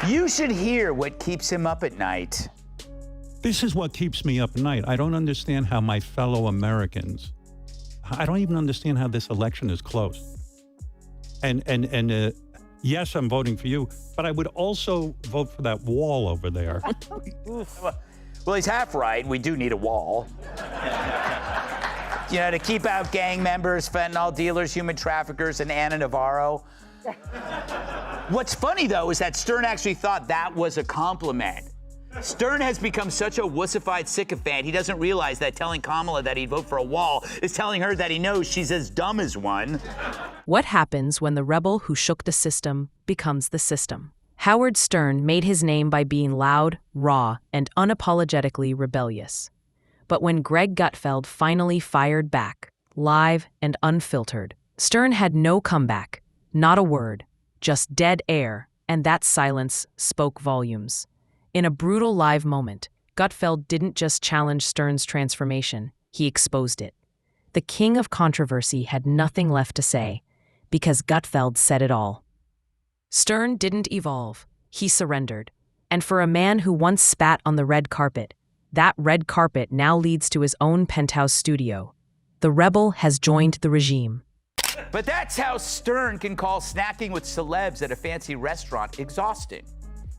You should hear what keeps him up at night. This is what keeps me up at night. I don't understand how my fellow Americans, I don't even understand how this election is close. And yes, I'm voting for you, but I would also vote for that wall over there. Well, he's half right. We do need a wall. You know, to keep out gang members, fentanyl dealers, human traffickers, and Anna Navarro. What's funny, though, is that Stern actually thought that was a compliment. Stern has become such a wussified sycophant, he doesn't realize that telling Kamala that he'd vote for a wall is telling her that he knows she's as dumb as one. What happens when the rebel who shook the system becomes the system? Howard Stern made his name by being loud, raw, and unapologetically rebellious. But when Greg Gutfeld finally fired back, live and unfiltered, Stern had no comeback, not a word, just dead air, and that silence spoke volumes. In a brutal live moment, Gutfeld didn't just challenge Stern's transformation, he exposed it. The king of controversy had nothing left to say, because Gutfeld said it all. Stern didn't evolve, he surrendered. And for a man who once spat on the red carpet, that red carpet now leads to his own penthouse studio. The rebel has joined the regime. But that's how Stern can call snacking with celebs at a fancy restaurant exhausting.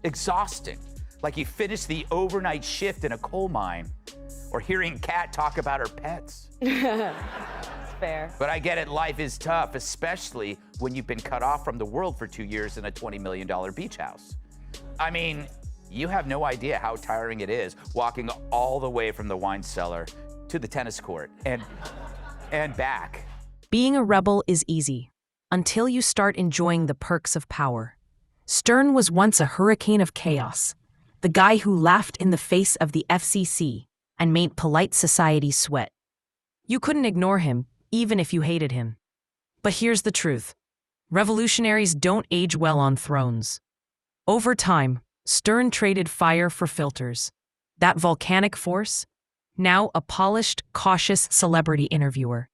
Exhausting. Like he finished the overnight shift in a coal mine, or hearing Kat talk about her pets. Fair. But I get it, life is tough, especially when you've been cut off from the world for 2 years in a $20 million beach house. I mean, you have no idea how tiring it is walking all the way from the wine cellar to the tennis court and back. Being a rebel is easy, until you start enjoying the perks of power. Stern was once a hurricane of chaos, the guy who laughed in the face of the FCC and made polite society sweat. You couldn't ignore him, even if you hated him. But here's the truth. Revolutionaries don't age well on thrones. Over time, Stern traded fire for filters. That volcanic force, now a polished, cautious celebrity interviewer.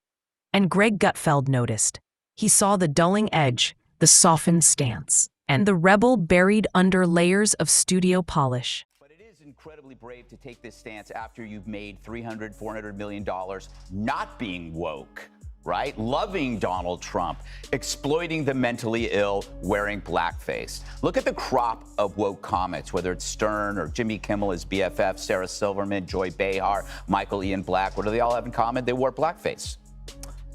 And Greg Gutfeld noticed. He saw the dulling edge, the softened stance, and the rebel buried under layers of studio polish. But it is incredibly brave to take this stance after you've made $300, $400 million not being woke, right? Loving Donald Trump, exploiting the mentally ill, wearing blackface. Look at the crop of woke comics, whether it's Stern or Jimmy Kimmel, his BFF, Sarah Silverman, Joy Behar, Michael Ian Black. What do they all have in common? They wore blackface.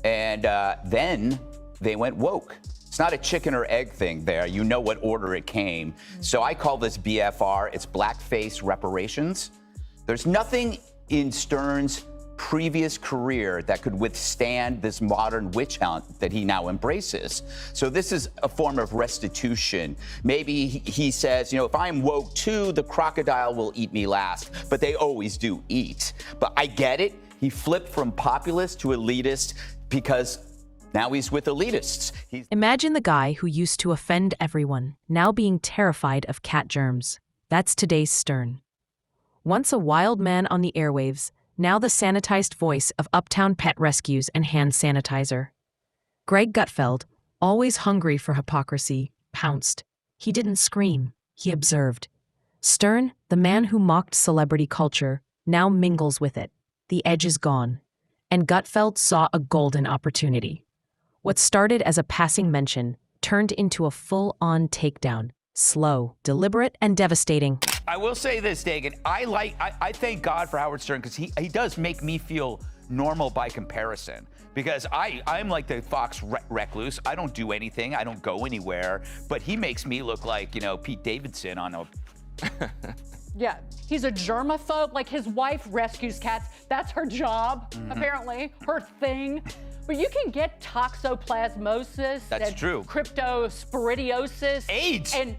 And then they went woke. It's not a chicken or egg thing there. You know what order it came. So I call this BFR. It's blackface reparations. There's nothing in Stern's previous career that could withstand this modern witch hunt that he now embraces. So this is a form of restitution. Maybe he says, you know, if I'm woke too, the crocodile will eat me last. But they always do eat. But I get it. He flipped from populist to elitist because now he's with elitists. Imagine the guy who used to offend everyone, now being terrified of cat germs. That's today's Stern. Once a wild man on the airwaves, now the sanitized voice of uptown pet rescues and hand sanitizer. Greg Gutfeld, always hungry for hypocrisy, pounced. He didn't scream, he observed. Stern, the man who mocked celebrity culture, now mingles with it. The edge is gone. And Gutfeld saw a golden opportunity. What started as a passing mention turned into a full-on takedown. Slow, deliberate, and devastating. I will say this, Dagan. I thank God for Howard Stern because he does make me feel normal by comparison. Because I'm like the Fox recluse. I don't do anything. I don't go anywhere. But he makes me look like, you know, Pete Davidson on a... Yeah, he's a germaphobe. Like, his wife rescues cats. That's her job, apparently, her thing. But you can get toxoplasmosis. That's and true. Cryptosporidiosis. AIDS. And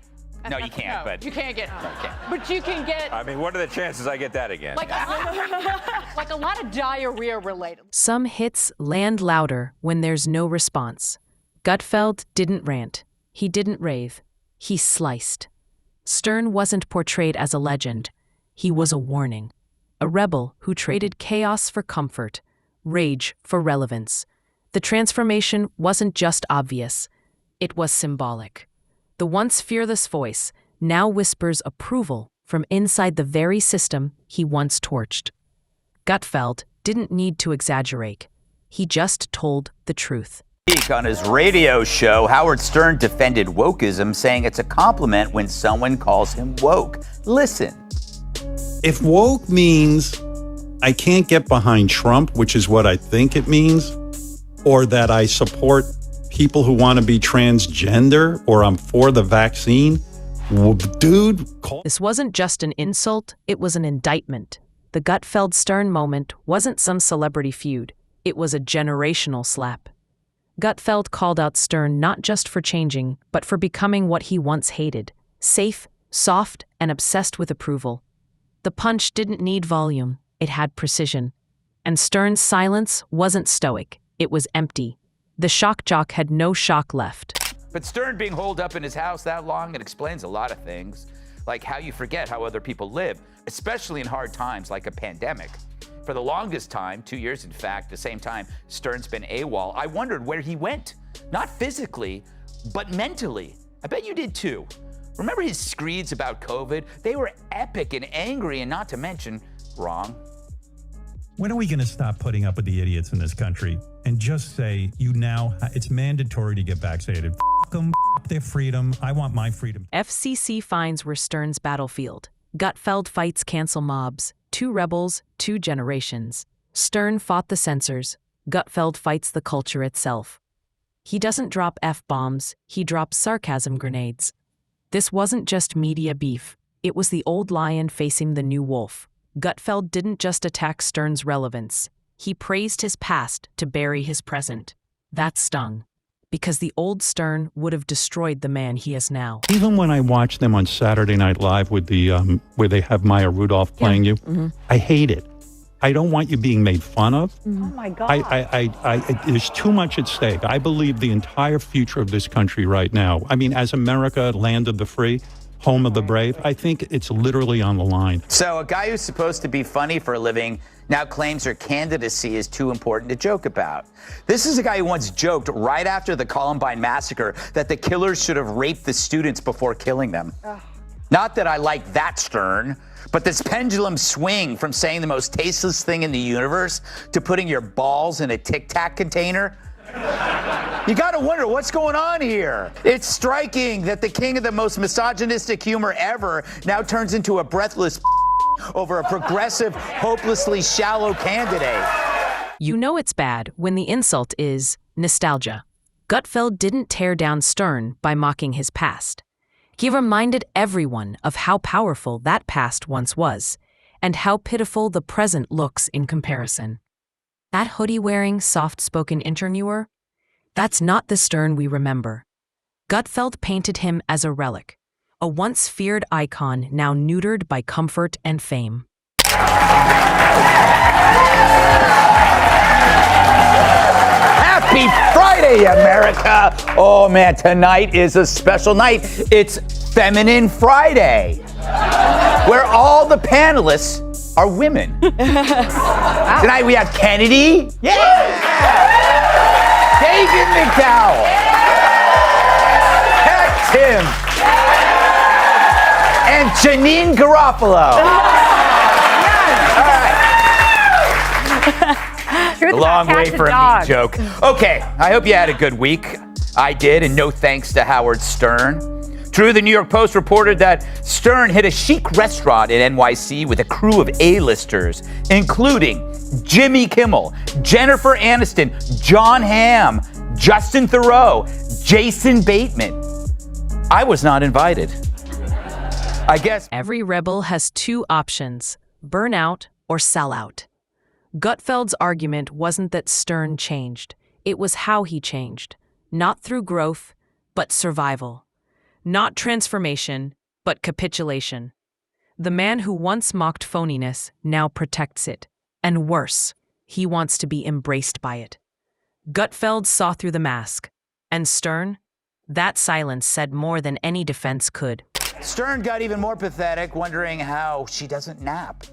no, you can't. No, but you can't get. No, you can't. But you can get. I mean, what are the chances I get that again? Like a lot of diarrhea related. Some hits land louder when there's no response. Gutfeld didn't rant. He didn't rave. He sliced. Stern wasn't portrayed as a legend. He was a warning. A rebel who traded chaos for comfort, rage for relevance. The transformation wasn't just obvious. It was symbolic. The once fearless voice, now whispers approval from inside the very system he once torched. Gutfeld didn't need to exaggerate. He just told the truth. On his radio show, Howard Stern defended wokeism, saying it's a compliment when someone calls him woke. Listen. If woke means I can't get behind Trump, which is what I think it means, or that I support people who want to be transgender, or I'm for the vaccine, dude. This wasn't just an insult, it was an indictment. The Gutfeld-Stern moment wasn't some celebrity feud. It was a generational slap. Gutfeld called out Stern not just for changing, but for becoming what he once hated: safe, soft, and obsessed with approval. The punch didn't need volume, it had precision. And Stern's silence wasn't stoic, it was empty. The shock jock had no shock left. But Stern being holed up in his house that long, it explains a lot of things, like how you forget how other people live, especially in hard times like a pandemic. For the longest time, 2 years in fact, the same time Stern's been AWOL, I wondered where he went. Not physically, but mentally. I bet you did too. Remember his screeds about COVID? They were epic and angry, and not to mention wrong. When are we going to stop putting up with the idiots in this country and just say, it's mandatory to get vaccinated? F them, f their freedom. I want my freedom. FCC finds were Stern's battlefield. Gutfeld fights cancel mobs. 2 rebels, 2 generations. Stern fought the censors. Gutfeld fights the culture itself. He doesn't drop F-bombs, he drops sarcasm grenades. This wasn't just media beef. It was the old lion facing the new wolf. Gutfeld didn't just attack Stern's relevance. He praised his past to bury his present. That stung. Because the old Stern would have destroyed the man he is now. Even when I watch them on Saturday Night Live with the where they have Maya Rudolph playing you, I hate it. I don't want you being made fun of. Oh my God. There's too much at stake. I believe the entire future of this country right now, I mean, as America, land of the free, home of the brave, I think it's literally on the line. So a guy who's supposed to be funny for a living now claims her candidacy is too important to joke about. This is a guy who once joked right after the Columbine massacre that the killers should have raped the students before killing them. Not that I like that Stern, but this pendulum swing from saying the most tasteless thing in the universe to putting your balls in a Tic Tac container. You gotta wonder what's going on here. It's striking that the king of the most misogynistic humor ever now turns into a breathless over a progressive, hopelessly shallow candidate. You know it's bad when the insult is nostalgia. Gutfeld didn't tear down Stern by mocking his past. He reminded everyone of how powerful that past once was, and how pitiful the present looks in comparison. That hoodie-wearing, soft-spoken interviewer? That's not the Stern we remember. Gutfeld painted him as a relic, a once feared icon now neutered by comfort and fame. Happy Friday, America! Oh man, tonight is a special night. It's Feminine Friday, where all the panelists are women. Tonight we have Kennedy. Yeah! David McDowell. Pat Tim. And Janine Garofalo. All right. A long way for a meat joke. Okay, I hope you had a good week. I did, and no thanks to Howard Stern. True, the New York Post reported that Stern hit a chic restaurant in NYC with a crew of A-listers, including Jimmy Kimmel, Jennifer Aniston, Jon Hamm, Justin Theroux, Jason Bateman. I was not invited. I guess every rebel has 2 options: burn out or sell out. Gutfeld's argument wasn't that Stern changed. It was how he changed. Not through growth, but survival. Not transformation, but capitulation. The man who once mocked phoniness now protects it. And worse, he wants to be embraced by it. Gutfeld saw through the mask. And Stern? That silence said more than any defense could. Stern got even more pathetic, wondering how she doesn't nap.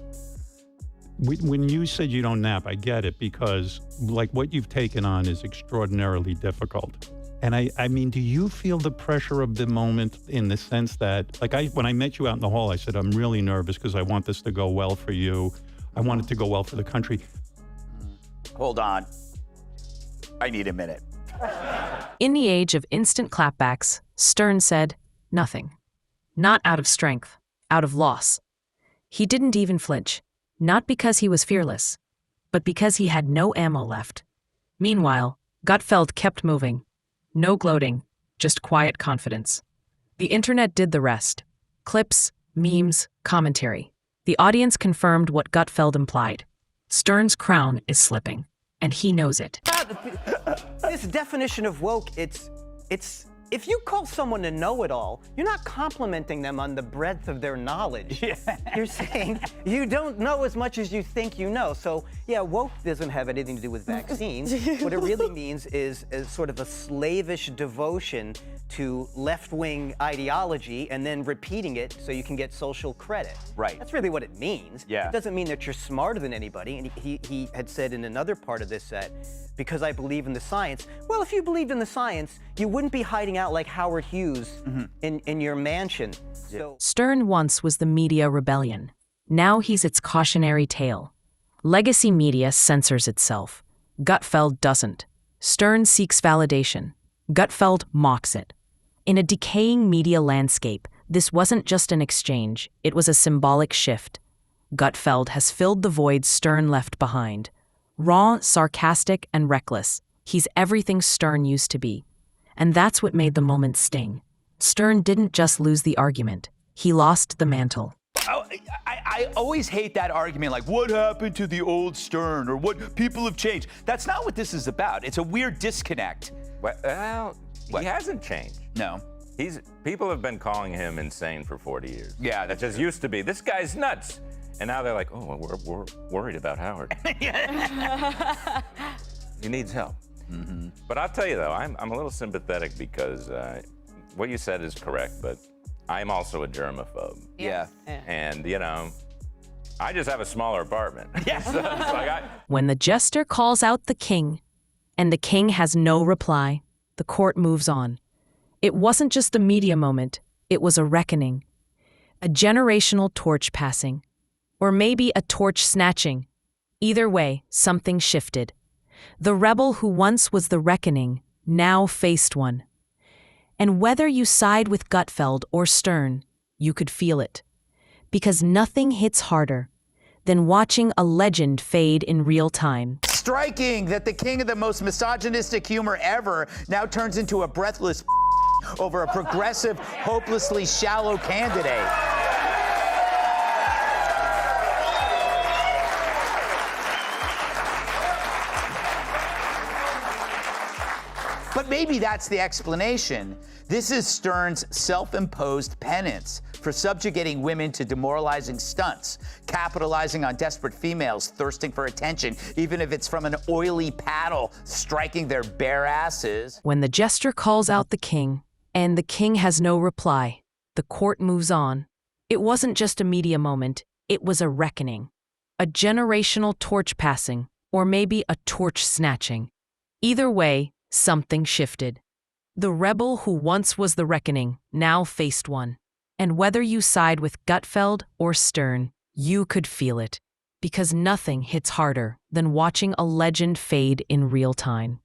When you said you don't nap, I get it, because like what you've taken on is extraordinarily difficult. And I mean, do you feel the pressure of the moment in the sense that, like, when I met you out in the hall, I said, I'm really nervous because I want this to go well for you. I want it to go well for the country. Hold on. I need a minute. In the age of instant clapbacks, Stern said nothing. Not out of strength, out of loss. He didn't even flinch, not because he was fearless, but because he had no ammo left. Meanwhile, Gutfeld kept moving. No gloating, just quiet confidence. The internet did the rest. Clips, memes, commentary. The audience confirmed what Gutfeld implied. Stern's crown is slipping, and he knows it. This definition of woke, it's if you call someone a know-it-all, you're not complimenting them on the breadth of their knowledge. Yeah. You're saying you don't know as much as you think you know. So yeah, woke doesn't have anything to do with vaccines. What it really means is sort of a slavish devotion to left-wing ideology and then repeating it so you can get social credit. Right. That's really what it means. Yeah. It doesn't mean that you're smarter than anybody. And he had said in another part of this set, because I believe in the science. Well, if you believed in the science, you wouldn't be hiding out like Howard Hughes in your mansion. So Stern once was the media rebellion. Now he's its cautionary tale. Legacy media censors itself. Gutfeld doesn't. Stern seeks validation. Gutfeld mocks it. In a decaying media landscape, this wasn't just an exchange, it was a symbolic shift. Gutfeld has filled the void Stern left behind. Raw, sarcastic, and reckless, he's everything Stern used to be. And that's what made the moment sting. Stern didn't just lose the argument, he lost the mantle. I always hate that argument, like, what happened to the old Stern, or what people have changed. That's not what this is about. It's a weird disconnect. Well, he hasn't changed. No. People have been calling him insane for 40 years. Yeah, that just used to be, this guy's nuts. And now they're like, oh, we're worried about Howard. He needs help. Mm-hmm. But I'll tell you, though, I'm a little sympathetic because what you said is correct, but I'm also a germaphobe. Yeah. And, you know, I just have a smaller apartment. Yes. So it's like When the jester calls out the king, and the king has no reply, the court moves on. It wasn't just a media moment, it was a reckoning. A generational torch passing. Or maybe a torch snatching. Either way, something shifted. The rebel who once was the reckoning now faced one. And whether you side with Gutfeld or Stern, you could feel it. Because nothing hits harder than watching a legend fade in real time. Striking that the king of the most misogynistic humor ever now turns into a breathless over a progressive, hopelessly shallow candidate. But maybe that's the explanation. This is Stern's self-imposed penance for subjugating women to demoralizing stunts, capitalizing on desperate females thirsting for attention, even if it's from an oily paddle striking their bare asses. When the jester calls out the king, and the king has no reply, the court moves on. It wasn't just a media moment, it was a reckoning. A generational torch passing, or maybe a torch snatching. Either way, something shifted. The rebel who once was the reckoning now faced one. And whether you side with Gutfeld or Stern, you could feel it. Because nothing hits harder than watching a legend fade in real time.